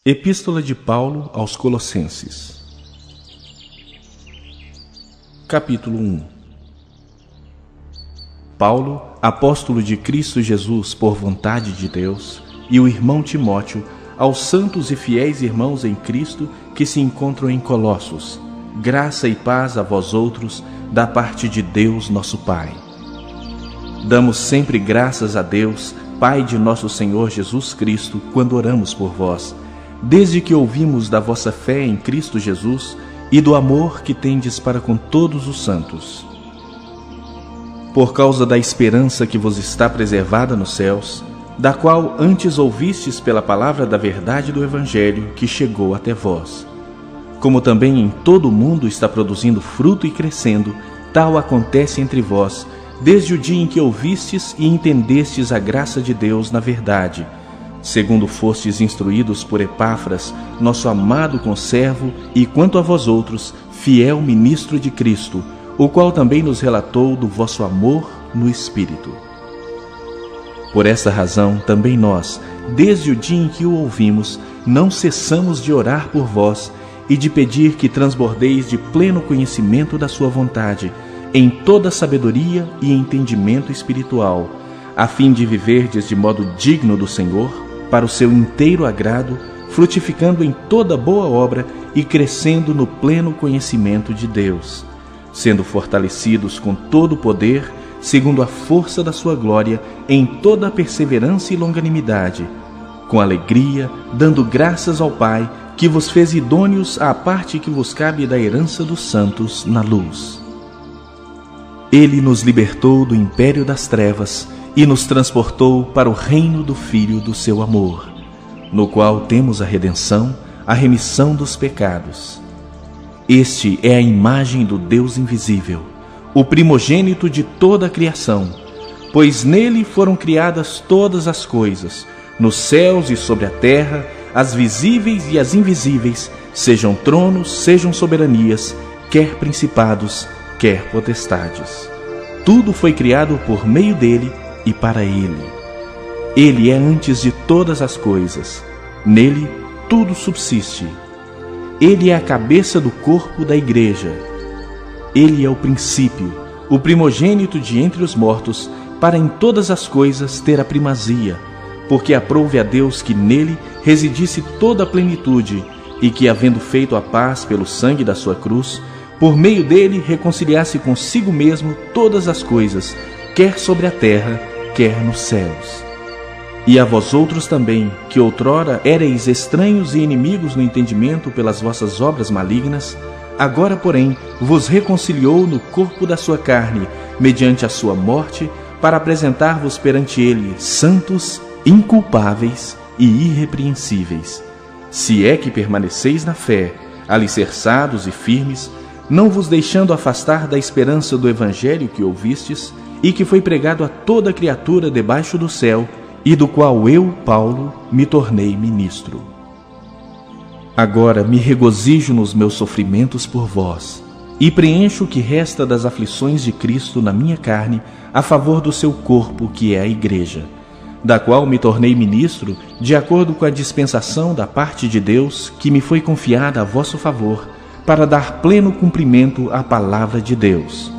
Epístola de Paulo aos Colossenses. Capítulo 1. Paulo, apóstolo de Cristo Jesus por vontade de Deus, e o irmão Timóteo, aos santos e fiéis irmãos em Cristo que se encontram em Colossos, graça e paz a vós outros, da parte de Deus nosso Pai. Damos sempre graças a Deus, Pai de nosso Senhor Jesus Cristo, quando oramos por vós, desde que ouvimos da vossa fé em Cristo Jesus e do amor que tendes para com todos os santos. Por causa da esperança que vos está preservada nos céus, da qual antes ouvistes pela palavra da verdade do Evangelho que chegou até vós. Como também em todo o mundo está produzindo fruto e crescendo, tal acontece entre vós, desde o dia em que ouvistes e entendestes a graça de Deus na verdade, segundo fostes instruídos por Epáfras, nosso amado conservo, e quanto a vós outros, fiel ministro de Cristo, o qual também nos relatou do vosso amor no Espírito. Por esta razão, também nós, desde o dia em que o ouvimos, não cessamos de orar por vós e de pedir que transbordeis de pleno conhecimento da sua vontade, em toda sabedoria e entendimento espiritual, a fim de viverdes de modo digno do Senhor, para o seu inteiro agrado, frutificando em toda boa obra e crescendo no pleno conhecimento de Deus, sendo fortalecidos com todo o poder, segundo a força da sua glória, em toda a perseverança e longanimidade, com alegria, dando graças ao Pai, que vos fez idôneos à parte que vos cabe da herança dos santos na luz. Ele nos libertou do império das trevas e nos transportou para o reino do Filho do seu amor, no qual temos a redenção, a remissão dos pecados. Este é a imagem do Deus invisível, o primogênito de toda a criação, pois nele foram criadas todas as coisas, nos céus e sobre a terra, as visíveis e as invisíveis, sejam tronos, sejam soberanias, quer principados, quer potestades. Tudo foi criado por meio dele e para ele. Ele é antes de todas as coisas. Nele tudo subsiste. Ele é a cabeça do corpo da igreja. Ele é o princípio, o primogênito de entre os mortos, para em todas as coisas ter a primazia, porque aprouve a Deus que nele residisse toda a plenitude, e que, havendo feito a paz pelo sangue da sua cruz, por meio dele reconciliasse consigo mesmo todas as coisas, quer sobre a terra, quer nos céus. E a vós outros também, que outrora éreis estranhos e inimigos no entendimento pelas vossas obras malignas, agora, porém, vos reconciliou no corpo da sua carne, mediante a sua morte, para apresentar-vos perante ele santos, inculpáveis e irrepreensíveis. Se é que permaneceis na fé, alicerçados e firmes, não vos deixando afastar da esperança do Evangelho que ouvistes, e que foi pregado a toda criatura debaixo do céu, e do qual eu, Paulo, me tornei ministro. Agora me regozijo nos meus sofrimentos por vós, e preencho o que resta das aflições de Cristo na minha carne, a favor do seu corpo, que é a Igreja, da qual me tornei ministro, de acordo com a dispensação da parte de Deus, que me foi confiada a vosso favor, para dar pleno cumprimento à palavra de Deus,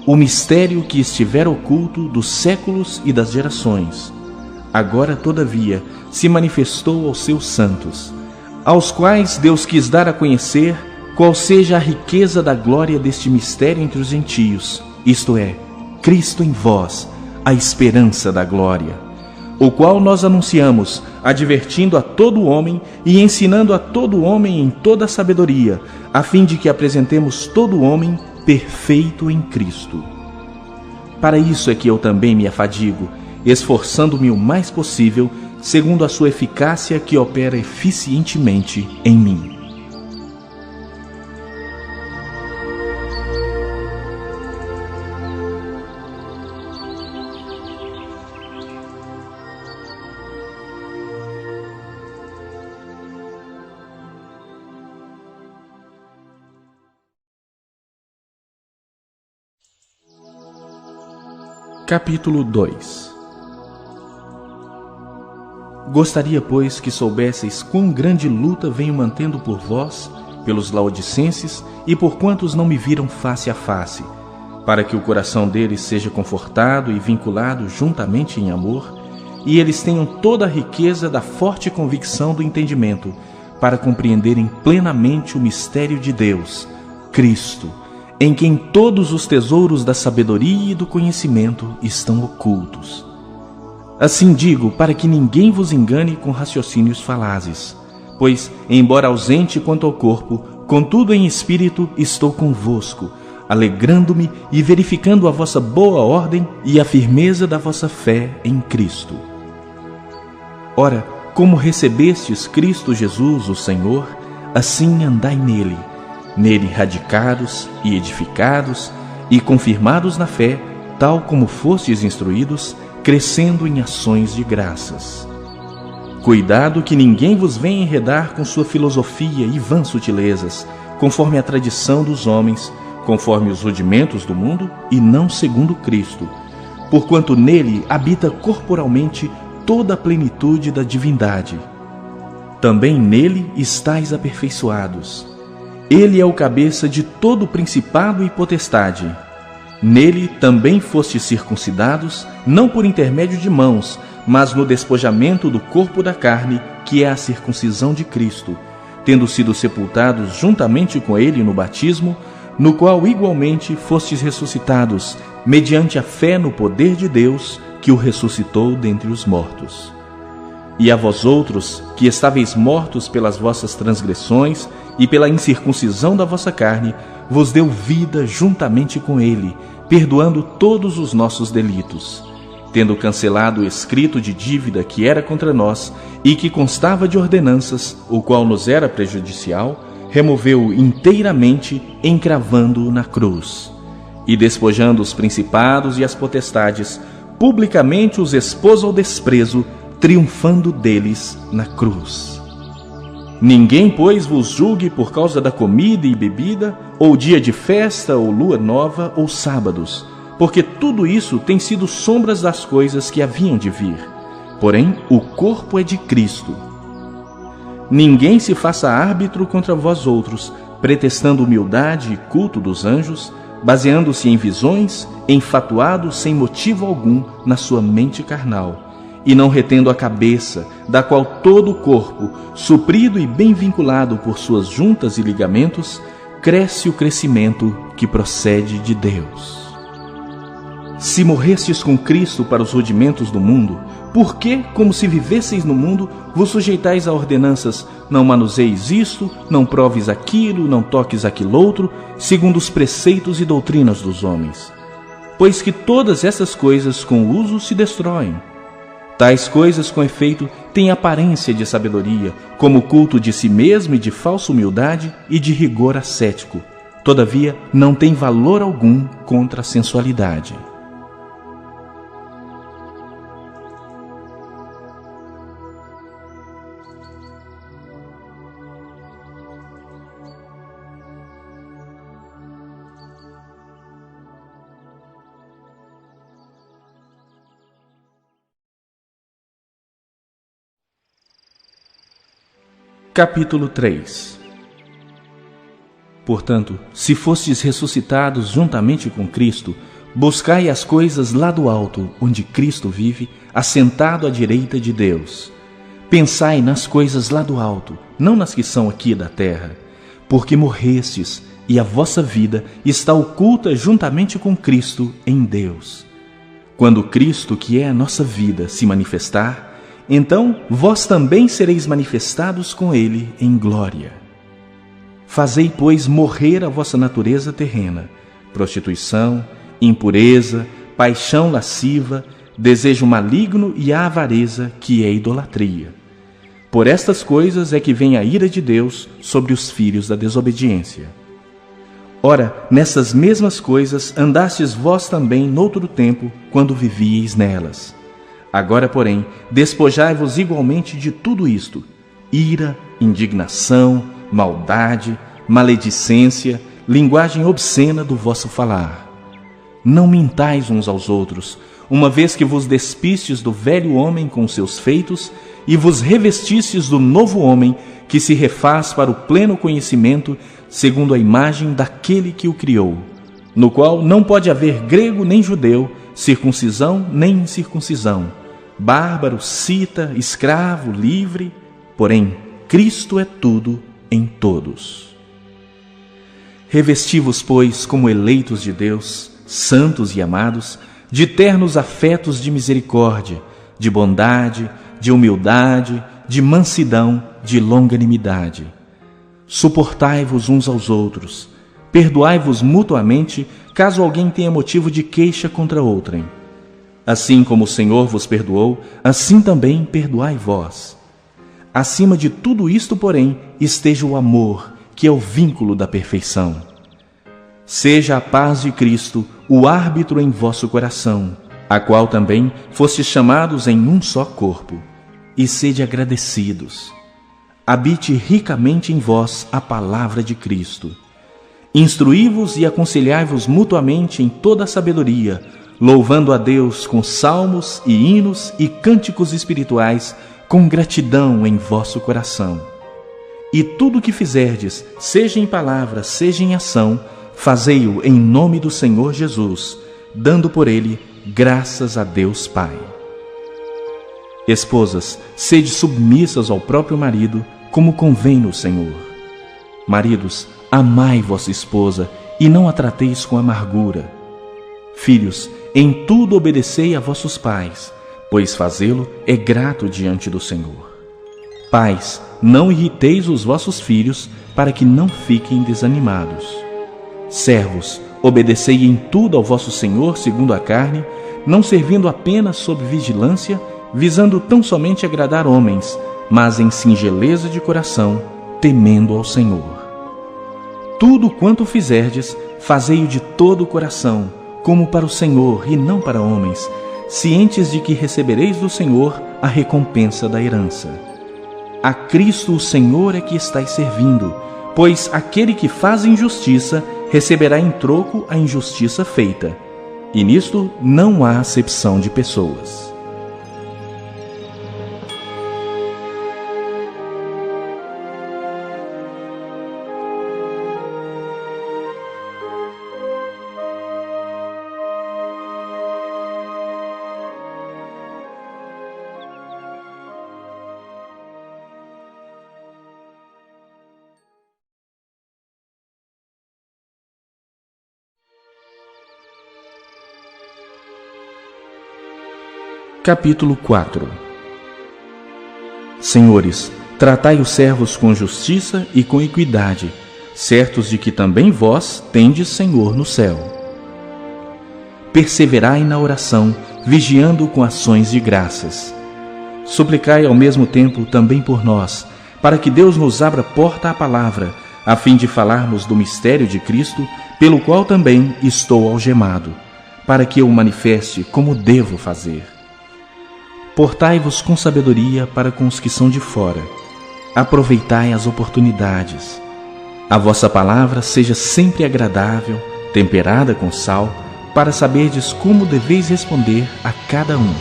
o mistério que estiver oculto dos séculos e das gerações. Agora, todavia, se manifestou aos seus santos, aos quais Deus quis dar a conhecer qual seja a riqueza da glória deste mistério entre os gentios, isto é, Cristo em vós, a esperança da glória, o qual nós anunciamos, advertindo a todo homem e ensinando a todo homem em toda a sabedoria, a fim de que apresentemos todo homem perfeito em Cristo. Para isso é que eu também me afadigo, esforçando-me o mais possível, segundo a sua eficácia que opera eficientemente em mim. Capítulo 2. Gostaria, pois, que soubesseis quão grande luta venho mantendo por vós, pelos laodicenses e por quantos não me viram face a face, para que o coração deles seja confortado e vinculado juntamente em amor, e eles tenham toda a riqueza da forte convicção do entendimento, para compreenderem plenamente o mistério de Deus, Cristo, em quem todos os tesouros da sabedoria e do conhecimento estão ocultos. Assim digo, para que ninguém vos engane com raciocínios falazes, pois, embora ausente quanto ao corpo, contudo em espírito estou convosco, alegrando-me e verificando a vossa boa ordem e a firmeza da vossa fé em Cristo. Ora, como recebestes Cristo Jesus, o Senhor, assim andai nele, nele radicados e edificados e confirmados na fé, tal como fostes instruídos, crescendo em ações de graças. Cuidado que ninguém vos venha enredar com sua filosofia e vãs sutilezas, conforme a tradição dos homens, conforme os rudimentos do mundo e não segundo Cristo, porquanto nele habita corporalmente toda a plenitude da divindade. Também nele estáis aperfeiçoados. Ele é o cabeça de todo o principado e potestade. Nele também fostes circuncidados, não por intermédio de mãos, mas no despojamento do corpo da carne, que é a circuncisão de Cristo, tendo sido sepultados juntamente com ele no batismo, no qual igualmente fostes ressuscitados, mediante a fé no poder de Deus, que o ressuscitou dentre os mortos. E a vós outros, que estáveis mortos pelas vossas transgressões e pela incircuncisão da vossa carne, vos deu vida juntamente com ele, perdoando todos os nossos delitos, tendo cancelado o escrito de dívida que era contra nós e que constava de ordenanças, o qual nos era prejudicial, removeu-o inteiramente, encravando-o na cruz. E despojando os principados e as potestades, publicamente os expôs ao desprezo, triunfando deles na cruz. Ninguém, pois, vos julgue por causa da comida e bebida, ou dia de festa, ou lua nova, ou sábados, porque tudo isso tem sido sombras das coisas que haviam de vir. Porém, o corpo é de Cristo. Ninguém se faça árbitro contra vós outros, pretextando humildade e culto dos anjos, baseando-se em visões, enfatuado sem motivo algum na sua mente carnal, e não retendo a cabeça, da qual todo o corpo, suprido e bem vinculado por suas juntas e ligamentos, cresce o crescimento que procede de Deus. Se morrestes com Cristo para os rudimentos do mundo, por que, como se vivesseis no mundo, vos sujeitais a ordenanças: não manuseis isto, não proves aquilo, não toques aquilo outro, segundo os preceitos e doutrinas dos homens? Pois que todas essas coisas com o uso se destroem. Tais coisas, com efeito, têm aparência de sabedoria, como o culto de si mesmo e de falsa humildade e de rigor ascético. Todavia, não tem valor algum contra a sensualidade. Capítulo 3. Portanto, se fostes ressuscitados juntamente com Cristo, buscai as coisas lá do alto, onde Cristo vive, assentado à direita de Deus. Pensai nas coisas lá do alto, não nas que são aqui da terra, porque morrestes, e a vossa vida está oculta juntamente com Cristo em Deus. Quando Cristo, que é a nossa vida, se manifestar, então vós também sereis manifestados com ele em glória. Fazei, pois, morrer a vossa natureza terrena: prostituição, impureza, paixão lasciva, desejo maligno e a avareza, que é idolatria. Por estas coisas é que vem a ira de Deus sobre os filhos da desobediência. Ora, nessas mesmas coisas andastes vós também noutro tempo, quando vivíeis nelas. Agora, porém, despojai-vos igualmente de tudo isto: ira, indignação, maldade, maledicência, linguagem obscena do vosso falar. Não mintais uns aos outros, uma vez que vos despistes do velho homem com seus feitos e vos revestistes do novo homem, que se refaz para o pleno conhecimento, segundo a imagem daquele que o criou, no qual não pode haver grego nem judeu, circuncisão nem incircuncisão, bárbaro, cita, escravo, livre, porém Cristo é tudo em todos. Revesti-vos, pois, como eleitos de Deus, santos e amados, de ternos afetos de misericórdia, de bondade, de humildade, de mansidão, de longanimidade. Suportai-vos uns aos outros, perdoai-vos mutuamente, caso alguém tenha motivo de queixa contra outrem. Assim como o Senhor vos perdoou, assim também perdoai vós. Acima de tudo isto, porém, esteja o amor, que é o vínculo da perfeição. Seja a paz de Cristo o árbitro em vosso coração, a qual também fostes chamados em um só corpo, e sede agradecidos. Habite ricamente em vós a palavra de Cristo. Instruí-vos e aconselhai-vos mutuamente em toda a sabedoria, louvando a Deus com salmos e hinos e cânticos espirituais, com gratidão em vosso coração. E tudo o que fizerdes, seja em palavra, seja em ação, fazei-o em nome do Senhor Jesus, dando por ele graças a Deus Pai. Esposas, sede submissas ao próprio marido, como convém no Senhor. Maridos, amai vossa esposa e não a trateis com amargura. Filhos, em tudo obedecei a vossos pais, pois fazê-lo é grato diante do Senhor. Pais, não irriteis os vossos filhos, para que não fiquem desanimados. Servos, obedecei em tudo ao vosso Senhor segundo a carne, não servindo apenas sob vigilância, visando tão somente agradar homens, mas em singeleza de coração, temendo ao Senhor. Tudo quanto fizerdes, fazei-o de todo o coração, como para o Senhor e não para homens, cientes de que recebereis do Senhor a recompensa da herança. A Cristo o Senhor é que estáis servindo, pois aquele que faz injustiça receberá em troco a injustiça feita, e nisto não há acepção de pessoas. Capítulo 4. Senhores, tratai os servos com justiça e com equidade, certos de que também vós tendes Senhor no céu. Perseverai na oração, vigiando com ações de graças. Suplicai ao mesmo tempo também por nós, para que Deus nos abra porta à palavra, a fim de falarmos do mistério de Cristo, pelo qual também estou algemado, para que eu o manifeste como devo fazer. Portai-vos com sabedoria para com os que são de fora. Aproveitai as oportunidades. A vossa palavra seja sempre agradável, temperada com sal, para saberdes como deveis responder a cada um.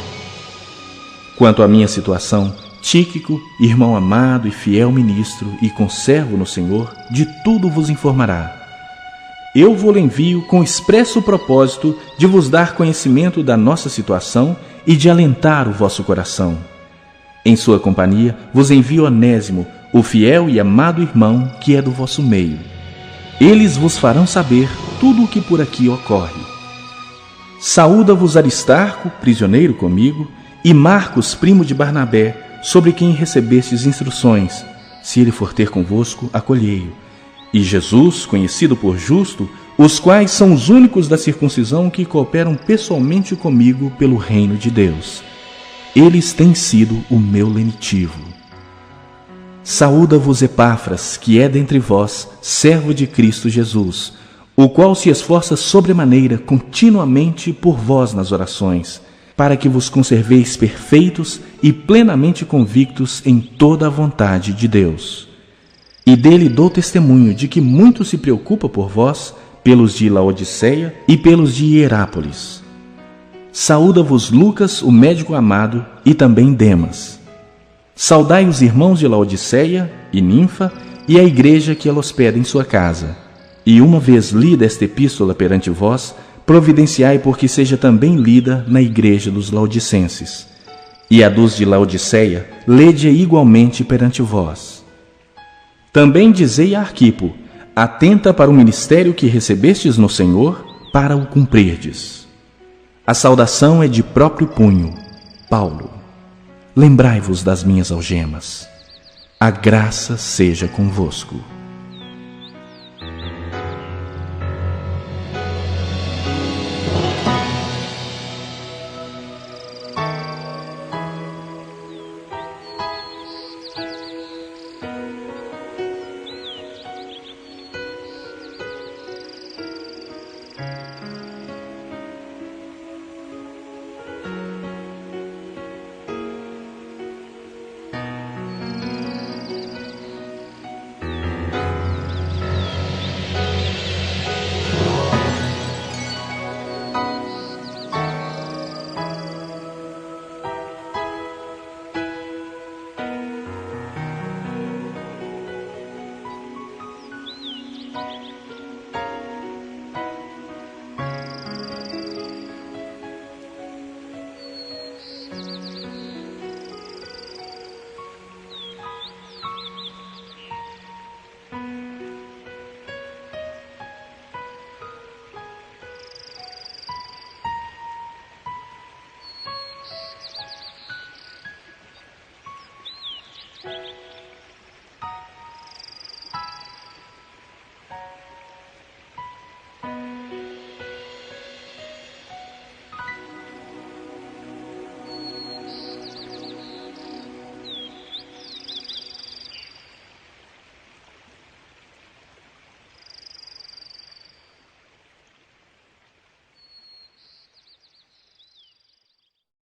Quanto à minha situação, Tíquico, irmão amado e fiel ministro e conservo no Senhor, de tudo vos informará. Eu vou-lhe envio com expresso propósito de vos dar conhecimento da nossa situação e de alentar o vosso coração. Em sua companhia vos envio Onésimo, o fiel e amado irmão que é do vosso meio. Eles vos farão saber tudo o que por aqui ocorre. Saúda-vos Aristarco, prisioneiro comigo, e Marcos, primo de Barnabé, sobre quem recebestes instruções. Se ele for ter convosco, acolhei-o. E Jesus, conhecido por justo, os quais são os únicos da circuncisão que cooperam pessoalmente comigo pelo reino de Deus. Eles têm sido o meu lenitivo. Saúda-vos Epáfras, que é dentre vós, servo de Cristo Jesus, o qual se esforça sobremaneira continuamente por vós nas orações, para que vos conserveis perfeitos e plenamente convictos em toda a vontade de Deus. E dele dou testemunho de que muito se preocupa por vós, pelos de Laodiceia e pelos de Hierápolis. Saúda-vos Lucas, o médico amado, e também Demas. Saudai os irmãos de Laodiceia e Ninfa e a igreja que ela hospeda em sua casa. E uma vez lida esta epístola perante vós, providenciai porque seja também lida na igreja dos laodicenses. E a dos de Laodiceia, lede-a igualmente perante vós. Também dizei a Arquipo: atenta para o ministério que recebestes no Senhor, para o cumprirdes. A saudação é de próprio punho. Paulo. Lembrai-vos das minhas algemas. A graça seja convosco.